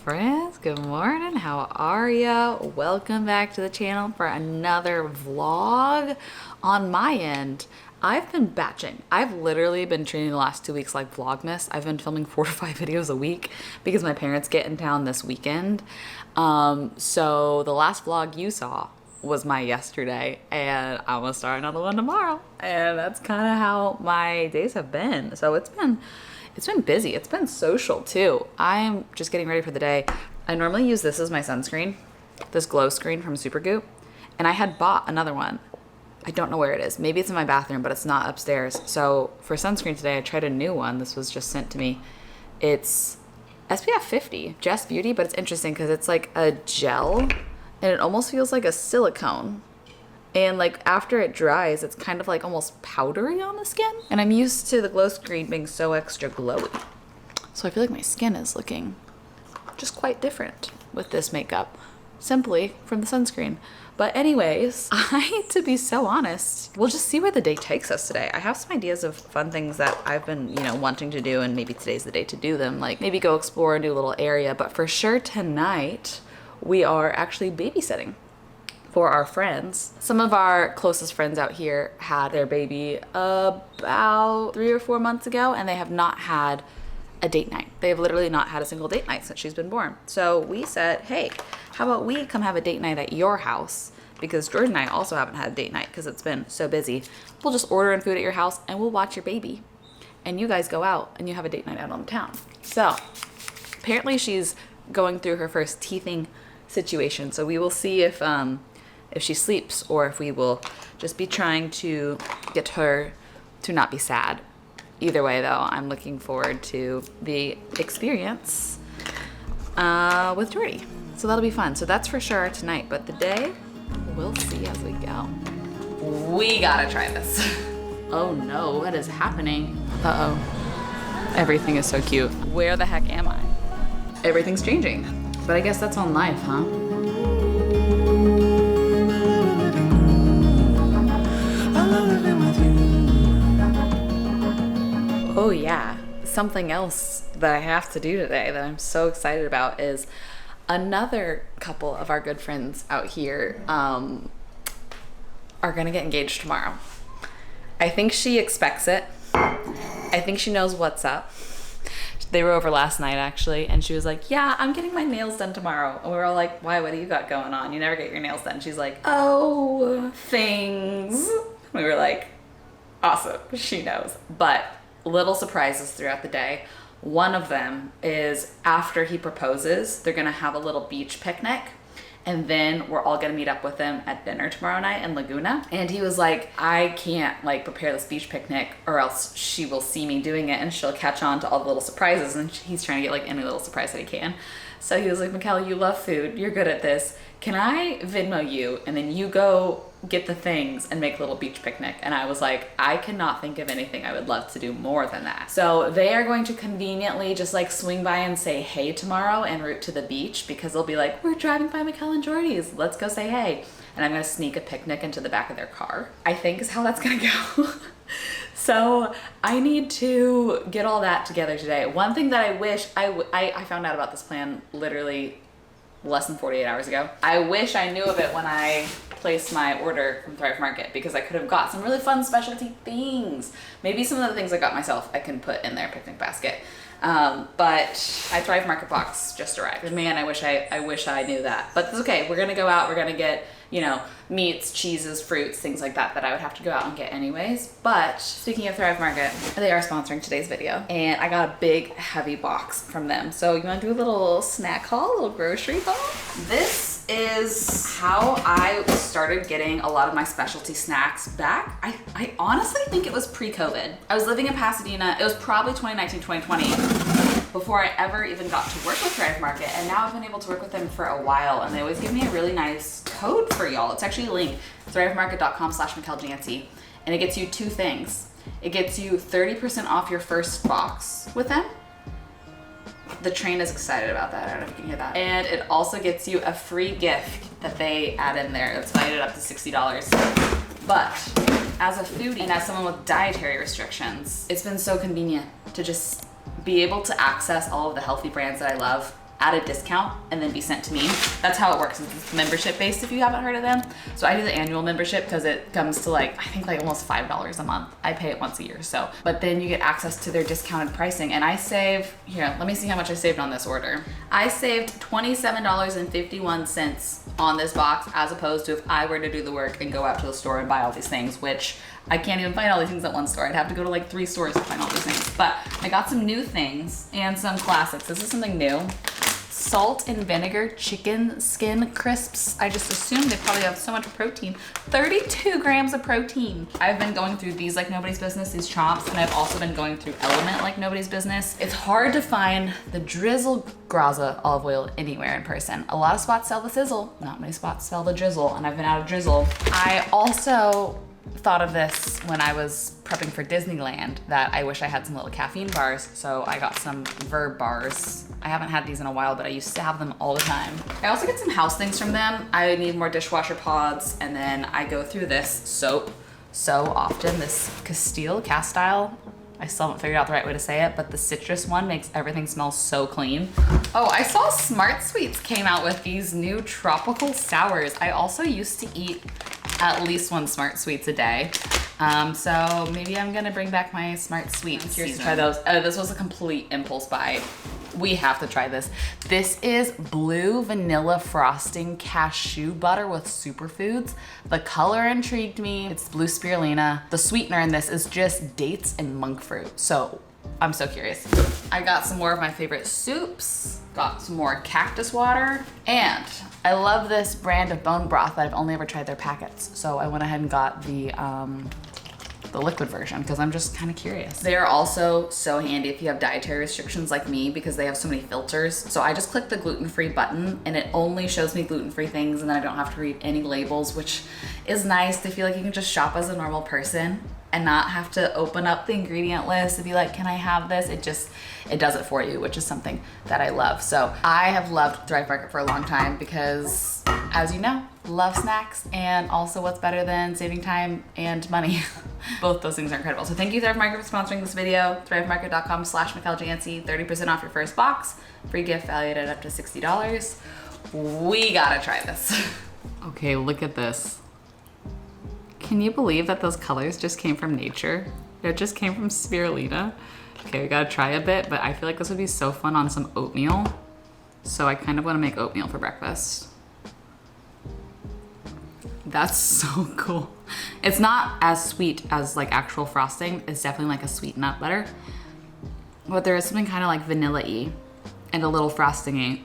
Friends, good morning. How are ya? Welcome back to the channel for another vlog. On my end, I've been batching. I've literally been treating the last 2 weeks like Vlogmas. I've been filming 4 to 5 videos a week because my parents get in town this weekend. So the last vlog you saw was my yesterday, and I'm gonna start another one tomorrow. And that's kind of how my days have been. So it's been busy. It's been social too. I'm just getting ready for the day. I normally use this as my sunscreen, this glow screen from Supergoop, and I had bought another one. I don't know where it is. Maybe it's in my bathroom, but it's not upstairs. So for sunscreen today, I tried a new one. This was just sent to me. It's SPF 50, Just Beauty, but it's interesting because it's like a gel, and it almost feels like a silicone. And like after it dries, it's kind of like almost powdery on the skin. And I'm used to the glow screen being so extra glowy. So I feel like my skin is looking just quite different with this makeup, simply from the sunscreen. But anyways, to be so honest, we'll just see where the day takes us today. I have some ideas of fun things that I've been, wanting to do, and maybe today's the day to do them. Like maybe go explore a new little area. But for sure tonight, we are actually babysitting for our friends. Some of our closest friends out here had their baby about 3 or 4 months ago, and they have not had a date night. They have literally not had a single date night since she's been born. So we said, hey, how about we come have a date night at your house? Because Jordy and I also haven't had a date night because it's been so busy. We'll just order in food at your house and we'll watch your baby. And you guys go out and you have a date night out on the town. So apparently she's going through her first teething situation. So we will see if she sleeps, or if we will just be trying to get her to not be sad. Either way though, I'm looking forward to the experience with Jordy. So that'll be fun. So that's for sure tonight, but the day, we'll see as we go. We gotta try this. Oh no, what is happening? Uh-oh. Everything is so cute. Where the heck am I? Everything's changing. But I guess that's on life, huh? Oh yeah, something else that I have to do today that I'm so excited about is another couple of our good friends out here are gonna get engaged tomorrow. I think she expects it. I think she knows what's up. They were over last night actually, and she was like, yeah, I'm getting my nails done tomorrow. And we were all like, why, what do you got going on? You never get your nails done. She's like, oh, things. We were like, awesome, she knows. But little surprises throughout the day. One of them is after he proposes, they're gonna have a little beach picnic, and then we're all gonna meet up with him at dinner tomorrow night in Laguna. And he was like, I can't like prepare this beach picnic or else she will see me doing it and she'll catch on to all the little surprises, and he's trying to get like any little surprise that he can. So he was like, Michel, you love food, you're good at this. Can I Venmo you and then you go get the things and make a little beach picnic? And I was like, I cannot think of anything I would love to do more than that. So they are going to conveniently just like swing by and say hey tomorrow en route to the beach, because they'll be like, we're driving by Michel and Jordy's, let's go say hey. And I'm gonna sneak a picnic into the back of their car, I think is how that's gonna go. So I need to get all that together today. One thing that I wish I found out about this plan literally less than 48 hours ago. I wish I knew of it when I placed my order from Thrive Market, because I could have got some really fun specialty things. Maybe some of the things I got myself I can put in their picnic basket. But my Thrive Market box just arrived. Man, I wish I knew that. But it's okay. We're gonna go out. We're gonna get you know, meats, cheeses, fruits, things like that I would have to go out and get anyways. But speaking of Thrive Market, they are sponsoring today's video, and I got a big heavy box from them. So you want to do a little snack haul, a little grocery haul? This is how I started getting a lot of my specialty snacks back. I honestly think it was pre-COVID. I was living in Pasadena. It was probably 2019, 2020 before I ever even got to work with Thrive Market, and now I've been able to work with them for a while, and they always give me a really nice code for y'all. It's actually a link, thrivemarket.com/MichelJanse, and it gets you two things. It gets you 30% off your first box with them. The train is excited about that. I don't know if you can hear that. And it also gets you a free gift that they add in there. It's valued up to $60. But as a foodie and as someone with dietary restrictions, it's been so convenient to just be able to access all of the healthy brands that I love at a discount and then be sent to me. That's how it works. It's membership based if you haven't heard of them. So I do the annual membership because it comes to I think almost $5 a month. I pay it once a year. So, but then you get access to their discounted pricing, and I save, here, let me see how much I saved on this order. I saved $27.51 on this box, as opposed to if I were to do the work and go out to the store and buy all these things, which I can't even find all these things at one store. I'd have to go to 3 stores to find all these things. But I got some new things and some classics. This is something new. Salt and vinegar chicken skin crisps. I just assumed they probably have so much protein. 32 grams of protein. I've been going through these like nobody's business, these chops, and I've also been going through Element like nobody's business. It's hard to find the drizzle graza olive oil anywhere in person. A lot of spots sell the sizzle, not many spots sell the drizzle, and I've been out of drizzle. I also thought of this when I was prepping for Disneyland, that I wish I had some little caffeine bars, so I got some Verb bars. I haven't had these in a while, but I used to have them all the time. I also get some house things from them. I need more dishwasher pods, and then I go through this soap so often, this Castile Castile. I still haven't figured out the right way to say it, but the citrus one makes everything smell so clean. Oh, I saw Smart Sweets came out with these new tropical sours. I also used to eat at least 1 Smart Sweets a day. So maybe I'm gonna bring back my Smart Sweets. I'm curious to try those. Oh, this was a complete impulse buy. We have to try this. This is blue vanilla frosting cashew butter with superfoods. The color intrigued me. It's blue spirulina. The sweetener in this is just dates and monk fruit. So I'm so curious. I got some more of my favorite soups, got some more cactus water, and I love this brand of bone broth, but I've only ever tried their packets. So I went ahead and got the liquid version because I'm just kind of curious. They are also so handy if you have dietary restrictions like me, because they have so many filters. So I just click the gluten-free button and it only shows me gluten-free things, and then I don't have to read any labels, which is nice to feel like you can just shop as a normal person and not have to open up the ingredient list and be like, can I have this? It does it for you, which is something that I love. So I have loved Thrive Market for a long time because, as you know, love snacks, and also what's better than saving time and money? Both those things are incredible. So thank you, Thrive Market, for sponsoring this video. thrivemarket.com/MichelJanse, 30% off your first box, free gift valued at up to $60. We gotta try this. Okay, look at this. Can you believe that those colors just came from nature? It just came from spirulina. Okay, we gotta try a bit, but I feel like this would be so fun on some oatmeal. So I kind of wanna make oatmeal for breakfast. That's so cool. It's not as sweet as actual frosting. It's definitely like a sweet nut butter. But there is something kind of like vanilla-y and a little frosting-y.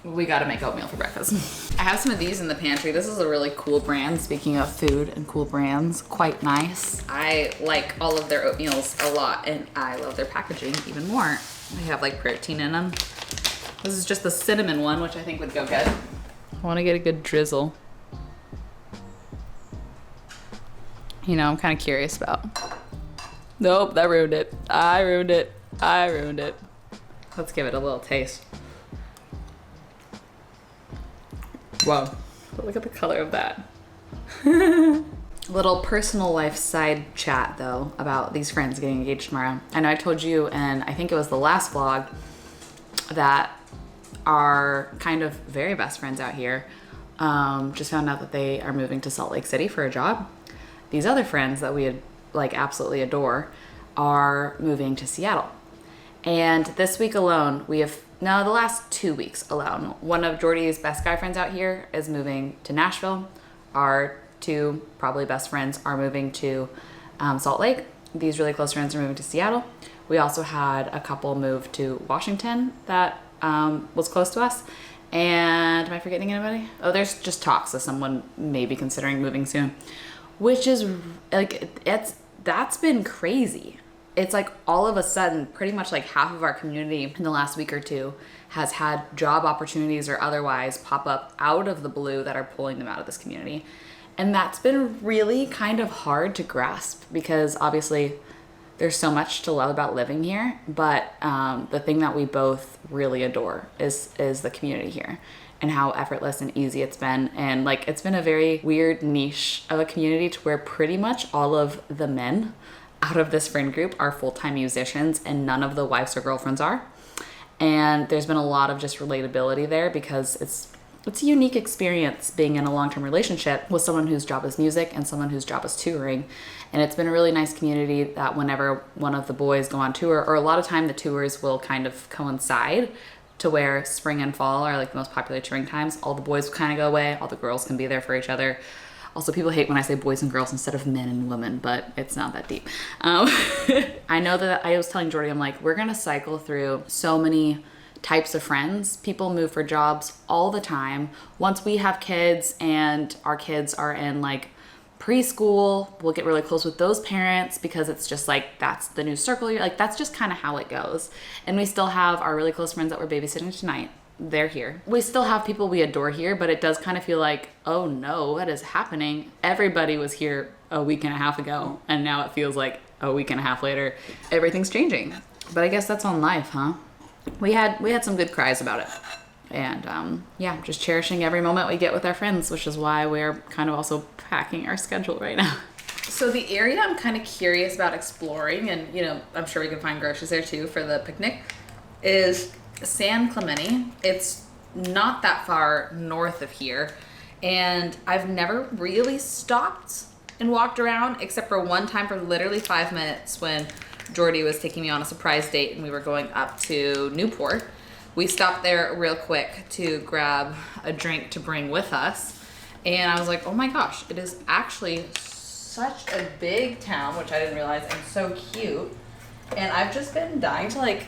We gotta make oatmeal for breakfast. I have some of these in the pantry. This is a really cool brand. Speaking of food and cool brands, quite nice. I like all of their oatmeals a lot, and I love their packaging even more. They have protein in them. This is just the cinnamon one, which I think would go good. I wanna get a good drizzle. You know, I'm kind of curious about. Nope, that ruined it. I ruined it. Let's give it a little taste. Whoa, look at the color of that. Little personal life side chat though about these friends getting engaged tomorrow. I know I told you, and I think it was the last vlog, that our kind of very best friends out here just found out that they are moving to Salt Lake City for a job. These other friends that we had absolutely adore are moving to Seattle. And this week alone, the last 2 weeks alone, one of Jordy's best guy friends out here is moving to Nashville. our two probably best friends are moving to Salt Lake. These really close friends are moving to Seattle. We also had a couple move to Washington that was close to us. And am I forgetting anybody? Oh, there's just talks of someone maybe considering moving soon, which is like, that's been crazy. It's like all of a sudden, pretty much like half of our community in the last week or two has had job opportunities or otherwise pop up out of the blue that are pulling them out of this community. And that's been really kind of hard to grasp because obviously there's so much to love about living here. But the thing that we both really adore is the community here and how effortless and easy it's been. And like, it's been a very weird niche of a community to where pretty much all of the men out of this friend group are full-time musicians and none of the wives or girlfriends are. And there's been a lot of just relatability there because it's a unique experience being in a long-term relationship with someone whose job is music and someone whose job is touring. And it's been a really nice community that whenever one of the boys go on tour, or a lot of time the tours will kind of coincide to where spring and fall are like the most popular touring times. All the boys kind of go away, all the girls can be there for each other. Also, people hate when I say boys and girls instead of men and women, but it's not that deep. I know that I was telling Jordy, I'm like, we're gonna cycle through so many types of friends. People move for jobs all the time. Once we have kids and our kids are in like preschool, we'll get really close with those parents because it's just like, that's the new circle. You're like, that's just kind of how it goes. And we still have our really close friends that we're babysitting tonight. They're here. We still have people we adore here, but it does kind of feel like, oh no, what is happening? Everybody was here a week and a half ago, and now it feels like a week and a half later, everything's changing. But I guess that's on life, huh? We had some good cries about it. And yeah, just cherishing every moment we get with our friends, which is why we're kind of also packing our schedule right now. So the area I'm kind of curious about exploring, and you know, I'm sure we can find groceries there too for the picnic, is San Clemente. It's not that far north of here, and I've never really stopped and walked around except for one time for literally 5 minutes when Jordy was taking me on a surprise date and we were going up to Newport. We stopped there real quick to grab a drink to bring with us, and I was like, oh my gosh, it is actually such a big town, which I didn't realize, and so cute. And I've just been dying to like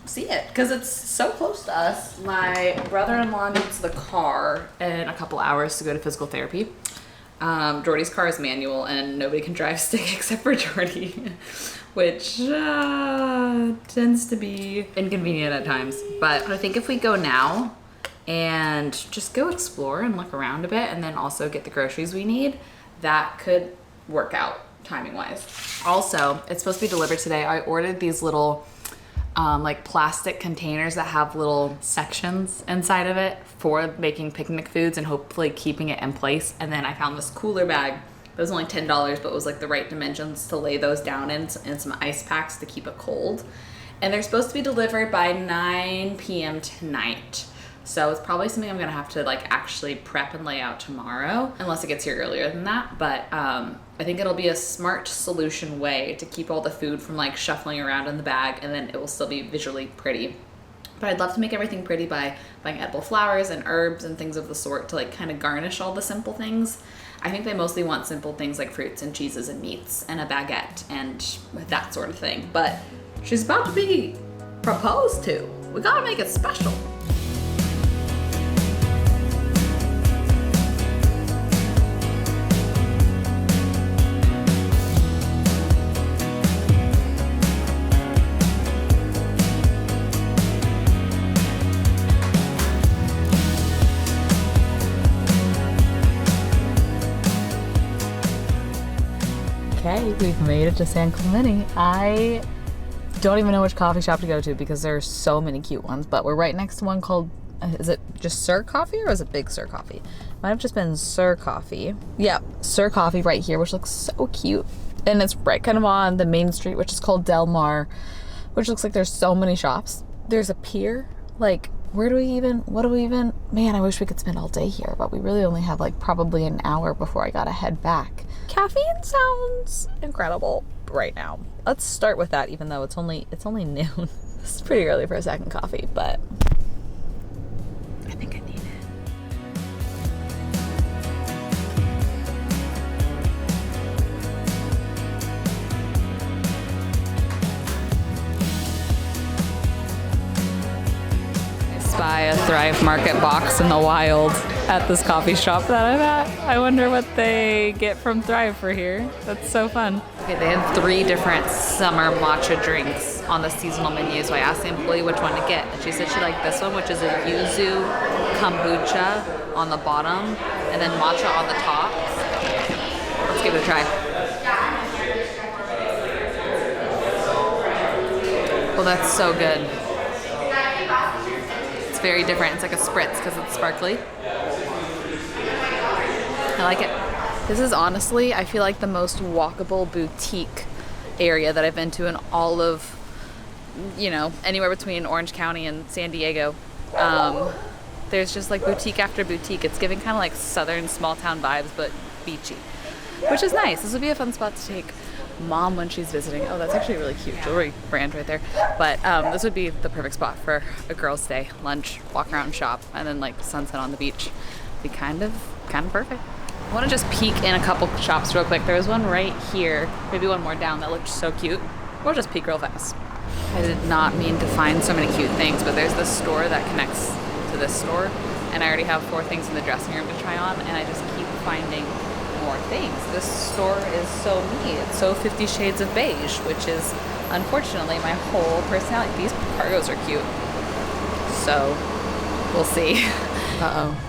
see it because it's so close to us. My brother-in-law needs the car in a couple hours to go to physical therapy. Jordy's car is manual and nobody can drive stick except for Jordy, which tends to be inconvenient at times. But I think if we go now and just go explore and look around a bit and then also get the groceries we need, that could work out timing wise. Also, it's supposed to be delivered today. I ordered these little like plastic containers that have little sections inside of it for making picnic foods and hopefully keeping it in place. And then I found this cooler bag that was only $10, but it was like the right dimensions to lay those down in, and some ice packs to keep it cold. And they're supposed to be delivered by 9 p.m. tonight. So it's probably something I'm gonna have to like actually prep and lay out tomorrow, unless it gets here earlier than that. But I think it'll be a smart solution way to keep all the food from like shuffling around in the bag, and then it will still be visually pretty. But I'd love to make everything pretty by buying edible flowers and herbs and things of the sort to like kind of garnish all the simple things. I think they mostly want simple things like fruits and cheeses and meats and a baguette and that sort of thing. But she's about to be proposed to. We gotta make it special. Okay, we've made it to San Clemente. I don't even know which coffee shop to go to because there are so many cute ones, but we're right next to one called, is it just Sir Coffee or is it Big Sir Coffee? Might have just been Sir Coffee. Yeah, Sir Coffee right here, which looks so cute. And it's right kind of on the main street, which is called Del Mar, which looks like there's so many shops. There's a pier. Like, what do we even, man, I wish we could spend all day here, but we really only have like probably an hour before I gotta head back. Caffeine sounds incredible right now. Let's start with that, even though it's only noon. It's pretty early for a second coffee, but I think I need by a Thrive Market box in the wild at this coffee shop that I'm at. I wonder what they get from Thrive for here. That's so fun. Okay, they had 3 different summer matcha drinks on the seasonal menu, so I asked the employee which one to get, and she said she liked this one, which is a yuzu kombucha on the bottom and then matcha on the top. Let's give it a try. Oh, that's so good. It's very different. It's like a spritz because it's sparkly. I like it. This is honestly, I feel like the most walkable boutique area that I've been to in all of, you know, anywhere between Orange County and San Diego. There's just like boutique after boutique. It's giving kind of like southern small town vibes, but beachy, which is nice. This would be a fun spot to take mom when she's visiting. Oh, that's actually a really cute jewelry brand right there. But this would be the perfect spot for a girls' day, lunch, walk around, shop, and then like sunset on the beach. Be kind of perfect. I want to just peek in a couple shops real quick. There was one right here, maybe one more down, that looked so cute. We'll just peek real fast. I did not mean to find so many cute things, but there's this store that connects to this store, and I already have 4 things in the dressing room to try on, and I just keep finding more things. This store is so me. It's so 50 Shades of Beige, which is unfortunately my whole personality. These cargos are cute, so we'll see. Uh-oh.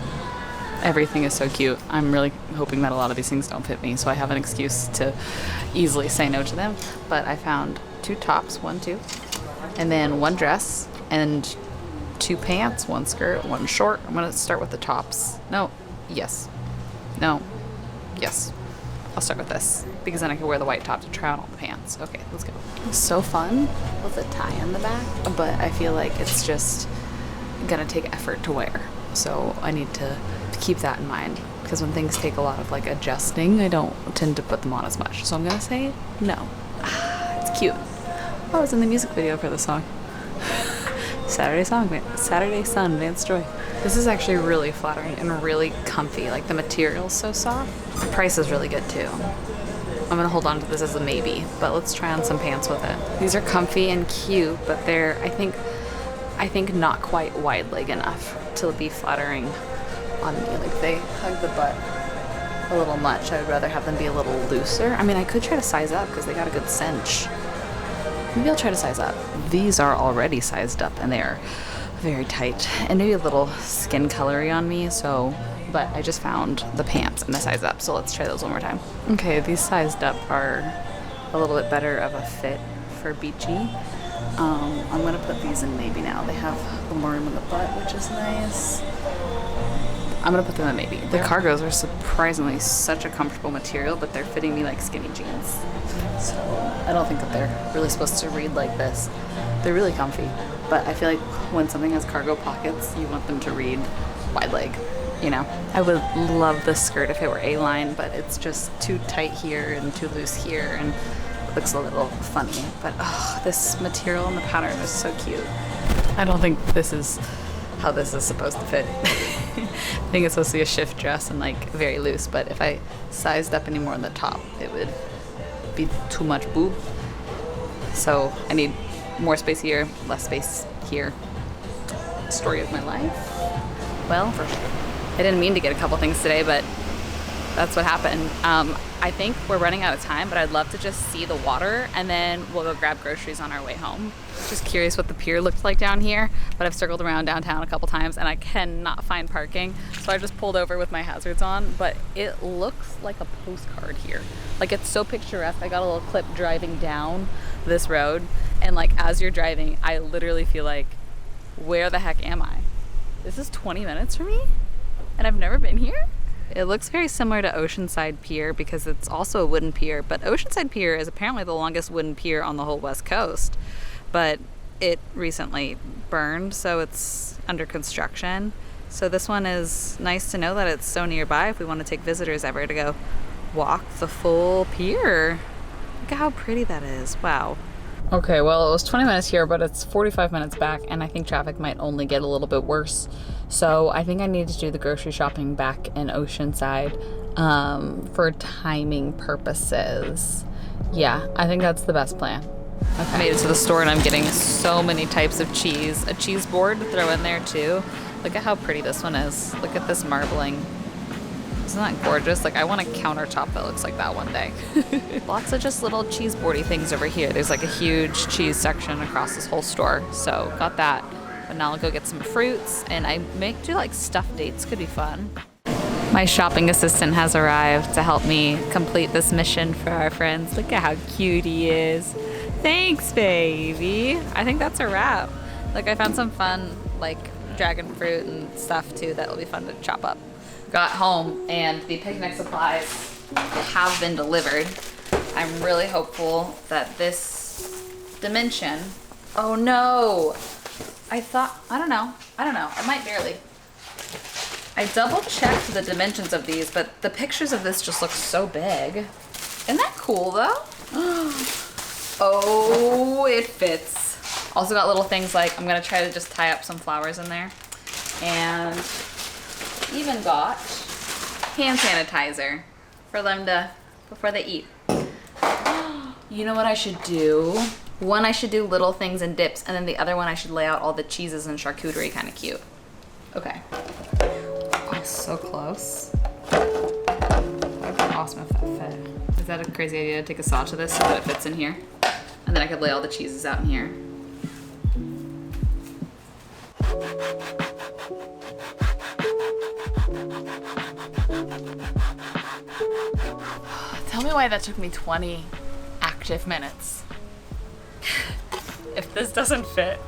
Everything is so cute. I'm really hoping that a lot of these things don't fit me, so I have an excuse to easily say no to them. But I found 2 tops, 1, 2, and then 1 dress and 2 pants, 1 skirt, 1 short. I'm gonna start with the tops. No, yes, no, yes. I'll start with this because then I can wear the white top to try on all the pants. Okay, let's go. It's so fun with a tie in the back, but I feel like it's just gonna take effort to wear. So I need to keep that in mind, because when things take a lot of like adjusting, I don't tend to put them on as much. So I'm gonna say no. It's cute. Oh, I was in the music video for this song. Saturday Sun, Vance Joy. This is actually really flattering and really comfy. Like the material's so soft. The price is really good too. I'm gonna hold on to this as a maybe, but let's try on some pants with it. These are comfy and cute, but they're, I think not quite wide leg enough to be flattering on me. Like they hug the butt a little much. I would rather have them be a little looser. I mean, I could try to size up because they got a good cinch. Maybe I'll try to size up. These are already sized up and they're very tight and maybe a little skin colory on me, so, but I just found the pants and the size up, so let's try those one more time. Okay, these sized up are a little bit better of a fit for beachy. I'm gonna put these in maybe now. They have a little more room in the butt, which is nice. I'm gonna put them in maybe. The cargos are surprisingly such a comfortable material, but they're fitting me like skinny jeans. So I don't think that they're really supposed to read like this. They're really comfy, but I feel like when something has cargo pockets, you want them to read wide leg, you know? I would love this skirt if it were A-line, but it's just too tight here and too loose here, and it looks a little funny. But oh, this material and the pattern is so cute. I don't think this is how this is supposed to fit. I think it's supposed to be a shift dress and like very loose, but if I sized up any more on the top, it would be too much boob. So I need more space here, less space here. Story of my life. Well, I didn't mean to get a couple things today, but that's what happened. I think we're running out of time, but I'd love to just see the water and then we'll go grab groceries on our way home. Just curious what the pier looked like down here, but I've circled around downtown a couple times and I cannot find parking. So I just pulled over with my hazards on, but it looks like a postcard here. Like it's so picturesque. I got a little clip driving down this road, and like as you're driving, I literally feel like, where the heck am I? This is 20 minutes for me and I've never been here? It looks very similar to Oceanside Pier because it's also a wooden pier, but Oceanside Pier is apparently the longest wooden pier on the whole West Coast, but it recently burned, so it's under construction. So this one is nice to know that it's so nearby if we want to take visitors ever to go walk the full pier. Look at how pretty that is. Wow. Okay, well, it was 20 minutes here, but it's 45 minutes back, and I think traffic might only get a little bit worse. So I think I need to do the grocery shopping back in Oceanside for timing purposes. Yeah, I think that's the best plan. I made it to the store and I'm getting so many types of cheese. A cheese board to throw in there too. Look at how pretty this one is. Look at this marbling. Isn't that gorgeous? Like, I want a countertop that looks like that one day. Lots of just little cheese boardy things over here. There's like a huge cheese section across this whole store. So got that. But now I'll go get some fruits, and I may do like stuffed dates. Could be fun. My shopping assistant has arrived to help me complete this mission for our friends. Look at how cute he is. Thanks, baby. I think that's a wrap. Like, I found some fun, like, dragon fruit and stuff too that will be fun to chop up. Got home and the picnic supplies have been delivered. I'm really hopeful that this dimension, oh no, I don't know, I might barely. I double checked the dimensions of these, but the pictures of this just look so big. Isn't that cool though? Oh, it fits. Also got little things like, I'm gonna try to just tie up some flowers in there. And even got hand sanitizer for them to, before they eat. You know what I should do? One, I should do little things and dips, and then the other one I should lay out all the cheeses and charcuterie, kind of cute. Okay. Oh, so close. That would be awesome if that fit. Is that a crazy idea to take a saw to this so that it fits in here? And then I could lay all the cheeses out in here. Tell me why that took me 20 active minutes. If this doesn't fit,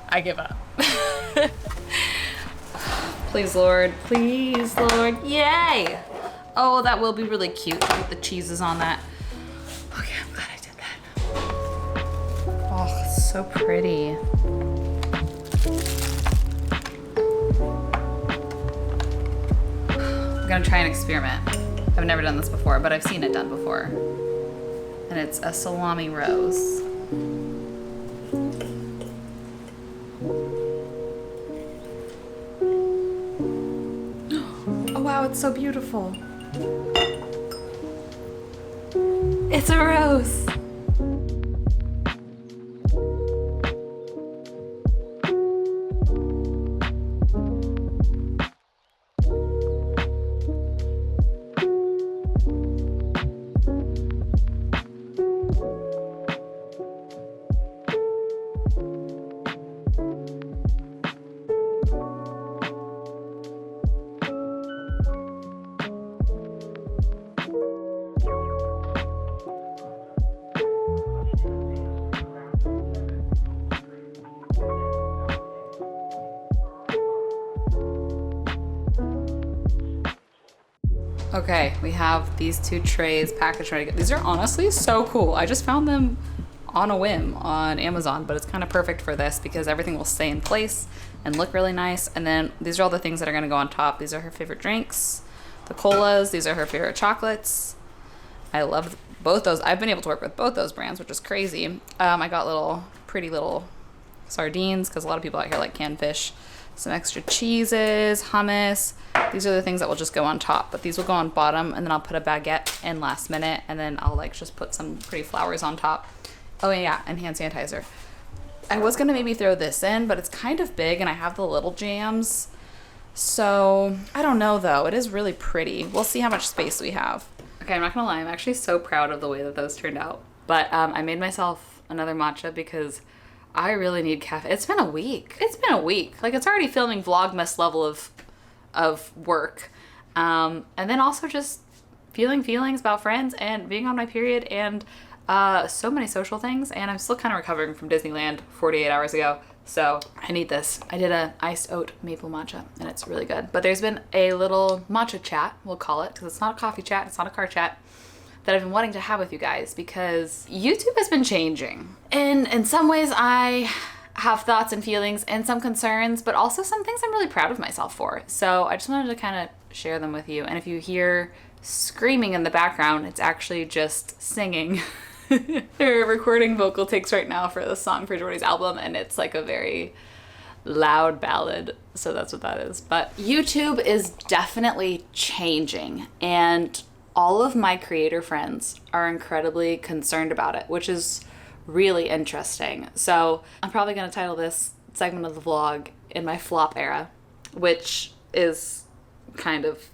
I give up. Please, Lord. Please, Lord. Yay! Oh, that will be really cute with the cheeses on that. Okay, I'm glad I did that. Oh, so pretty. I'm gonna try an experiment. I've never done this before, but I've seen it done before. And it's a salami rose. Oh wow, it's so beautiful. It's a rose. Okay, we have these two trays packaged ready to go. These are honestly so cool. I just found them on a whim on Amazon, but it's kind of perfect for this because everything will stay in place and look really nice. And then these are all the things that are gonna go on top. These are her favorite drinks, the colas. These are her favorite chocolates. I love both those. I've been able to work with both those brands, which is crazy. I got pretty little sardines because a lot of people out here like canned fish. Some extra cheeses, hummus. These are the things that will just go on top, but these will go on bottom, and then I'll put a baguette in last minute, and then I'll like just put some pretty flowers on top. Oh yeah, and hand sanitizer. I was gonna maybe throw this in, but it's kind of big and I have the little jams. So I don't know though, it is really pretty. We'll see how much space we have. Okay, I'm not gonna lie, I'm actually so proud of the way that those turned out. But I made myself another matcha because I really need caffeine. It's been a week. Like, it's already filming Vlogmas level of work. And then also just feeling feelings about friends and being on my period and so many social things. And I'm still kind of recovering from Disneyland 48 hours ago. So I need this. I did a iced oat maple matcha and it's really good. But there's been a little matcha chat, we'll call it, because it's not a coffee chat, it's not a car chat, that I've been wanting to have with you guys because YouTube has been changing. And in some ways I have thoughts and feelings and some concerns, but also some things I'm really proud of myself for. So I just wanted to kind of share them with you. And if you hear screaming in the background, it's actually just singing. They're recording vocal takes right now for the song for Jordy's album, and it's like a very loud ballad, so that's what that is. But YouTube is definitely changing, and all of my creator friends are incredibly concerned about it, which is really interesting. So I'm probably going to title this segment of the vlog in my flop era, which is kind of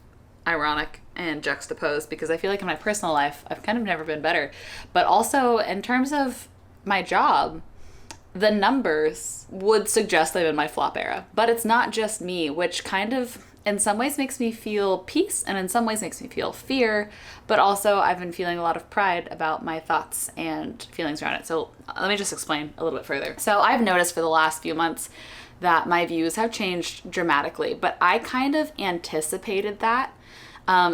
ironic and juxtaposed because I feel like in my personal life, I've kind of never been better. But also in terms of my job, the numbers would suggest I'm in my flop era. But it's not just me, which kind of in some ways makes me feel peace and in some ways makes me feel fear. But also I've been feeling a lot of pride about my thoughts and feelings around it. So let me just explain a little bit further. So I've noticed for the last few months that my views have changed dramatically, but I kind of anticipated that.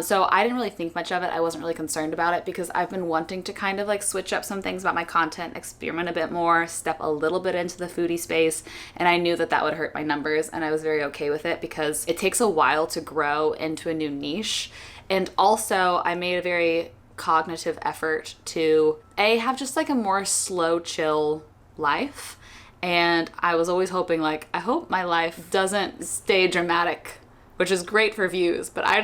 So I didn't really think much of it. I wasn't really concerned about it because I've been wanting to kind of like switch up some things about my content, experiment a bit more, step a little bit into the foodie space. And I knew that that would hurt my numbers, and I was very okay with it because it takes a while to grow into a new niche. And also I made a very cognitive effort to have just like a more slow, chill life. And I was always hoping like, I hope my life doesn't stay dramatic, which is great for views, but I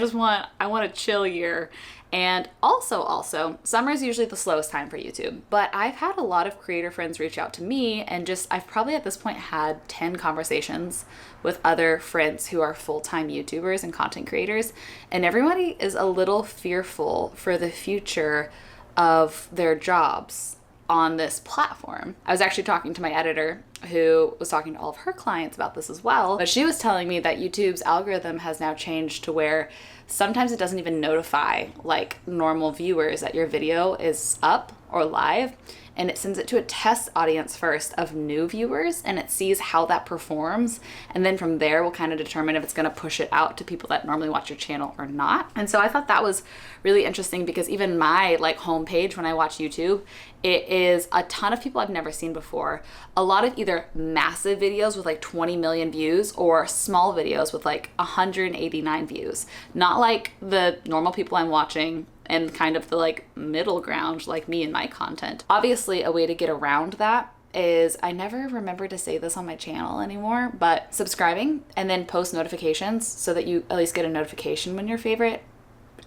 want a chill year. And also, summer is usually the slowest time for YouTube. But I've had a lot of creator friends reach out to me and I've probably at this point had 10 conversations with other friends who are full-time YouTubers and content creators. And everybody is a little fearful for the future of their jobs on this platform. I was actually talking to my editor who was talking to all of her clients about this as well, but she was telling me that YouTube's algorithm has now changed to where sometimes it doesn't even notify like normal viewers that your video is up or live, and it sends it to a test audience first of new viewers, and it sees how that performs, and then from there will kind of determine if it's going to push it out to people that normally watch your channel or not. And so I thought that was really interesting because even my like homepage when I watch YouTube, it is a ton of people I've never seen before. A lot of either massive videos with like 20 million views or small videos with like 189 views. Not like the normal people I'm watching and kind of the like middle ground like me and my content. Obviously, a way to get around that is, I never remember to say this on my channel anymore, but subscribing and then post notifications so that you at least get a notification when your favorite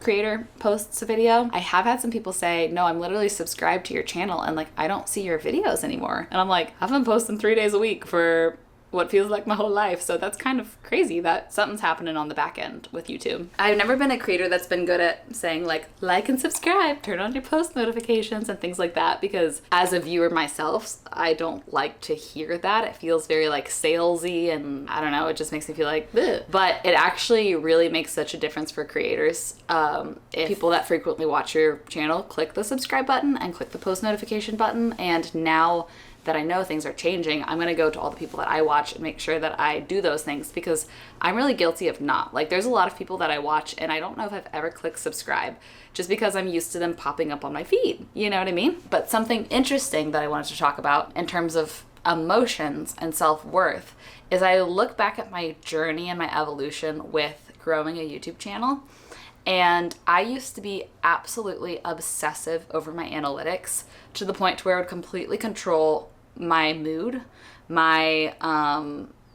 creator posts a video. I have had some people say, no, I'm literally subscribed to your channel and like I don't see your videos anymore. And I'm like, I've been posting 3 days a week for what feels like my whole life. So that's kind of crazy that something's happening on the back end with YouTube. I've never been a creator that's been good at saying like and subscribe, turn on your post notifications and things like that, because as a viewer myself, I don't like to hear that. It feels very like salesy and I don't know, it just makes me feel like bleh. But it actually really makes such a difference for creators. If people that frequently watch your channel click the subscribe button and click the post notification button, and now that I know things are changing, I'm going to go to all the people that I watch and make sure that I do those things, because I'm really guilty of not. Like there's a lot of people that I watch and I don't know if I've ever clicked subscribe just because I'm used to them popping up on my feed. You know what I mean? But something interesting that I wanted to talk about in terms of emotions and self-worth is I look back at my journey and my evolution with growing a YouTube channel. And I used to be absolutely obsessive over my analytics to the point where it would completely control my mood, my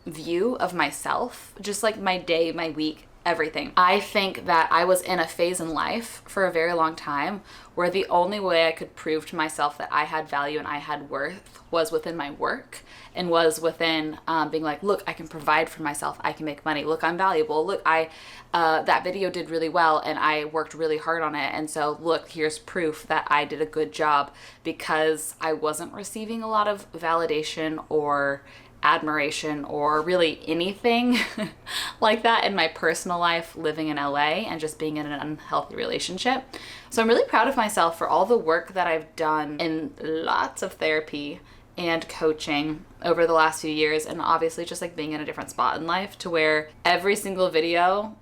view of myself, just like my day, my week, everything. I think that I was in a phase in life for a very long time where the only way I could prove to myself that I had value and I had worth was within my work and was within being like, look, I can provide for myself. I can make money. Look, I'm valuable. Look, that video did really well and I worked really hard on it. And so look, here's proof that I did a good job, because I wasn't receiving a lot of validation or admiration or really anything like that in my personal life, living in LA and just being in an unhealthy relationship. So I'm really proud of myself for all the work that I've done in lots of therapy and coaching over the last few years, and obviously just like being in a different spot in life to where every single video,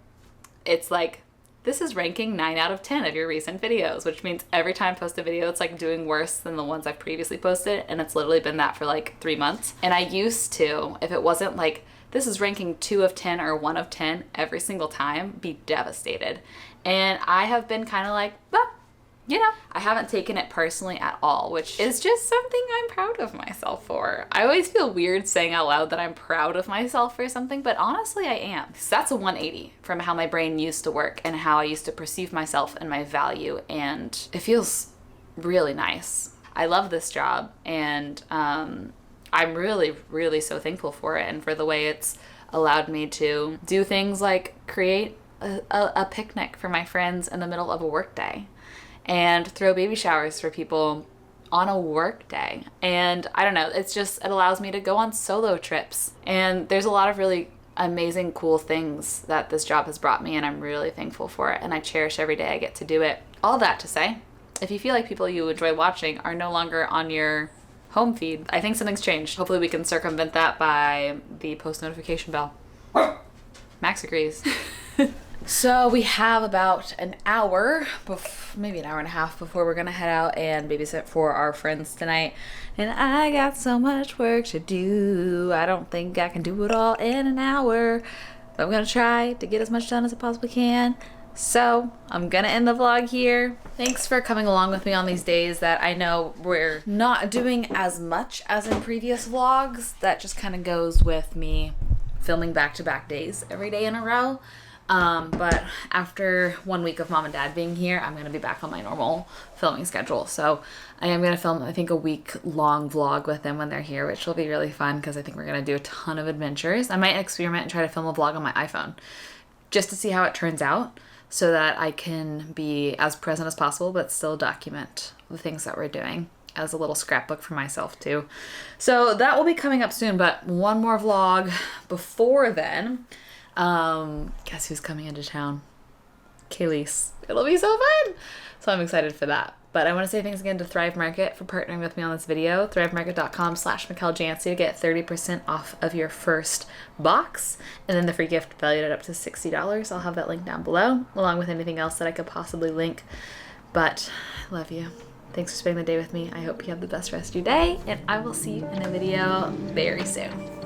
it's like, this is ranking 9 out of 10 of your recent videos, which means every time I post a video, it's like doing worse than the ones I've previously posted. And it's literally been that for like 3 months. And I used to, if it wasn't like, this is ranking 2 of 10 or 1 of 10 every single time, be devastated. And I have been kind of like, bah, you know, I haven't taken it personally at all, which is just something I'm proud of myself for. I always feel weird saying out loud that I'm proud of myself for something, but honestly I am. So that's a 180 from how my brain used to work and how I used to perceive myself and my value, and it feels really nice. I love this job, and I'm really, really so thankful for it and for the way it's allowed me to do things like create a picnic for my friends in the middle of a work day and throw baby showers for people on a work day. And I don't know, it allows me to go on solo trips. And there's a lot of really amazing, cool things that this job has brought me, and I'm really thankful for it. And I cherish every day I get to do it. All that to say, if you feel like people you enjoy watching are no longer on your home feed, I think something's changed. Hopefully we can circumvent that by the post notification bell. Max agrees. So we have about an hour, maybe an hour and a half before we're gonna head out and babysit for our friends tonight. And I got so much work to do. I don't think I can do it all in an hour, but I'm gonna try to get as much done as I possibly can. So I'm gonna end the vlog here. Thanks for coming along with me on these days that I know we're not doing as much as in previous vlogs. That just kind of goes with me filming back-to-back days every day in a row. But after 1 week of mom and dad being here, I'm going to be back on my normal filming schedule. So I am going to film, I think, a week-long vlog with them when they're here, which will be really fun because I think we're going to do a ton of adventures. I might experiment and try to film a vlog on my iPhone just to see how it turns out so that I can be as present as possible but still document the things that we're doing as a little scrapbook for myself too. So that will be coming up soon, but one more vlog before then. Guess who's coming into town? Kaylee's. It'll be so fun! So I'm excited for that. But I want to say thanks again to Thrive Market for partnering with me on this video. ThriveMarket.com/MichelJanse to get 30% off of your first box. And then the free gift valued at up to $60. I'll have that link down below, along with anything else that I could possibly link. But I love you. Thanks for spending the day with me. I hope you have the best rest of your day, and I will see you in a video very soon.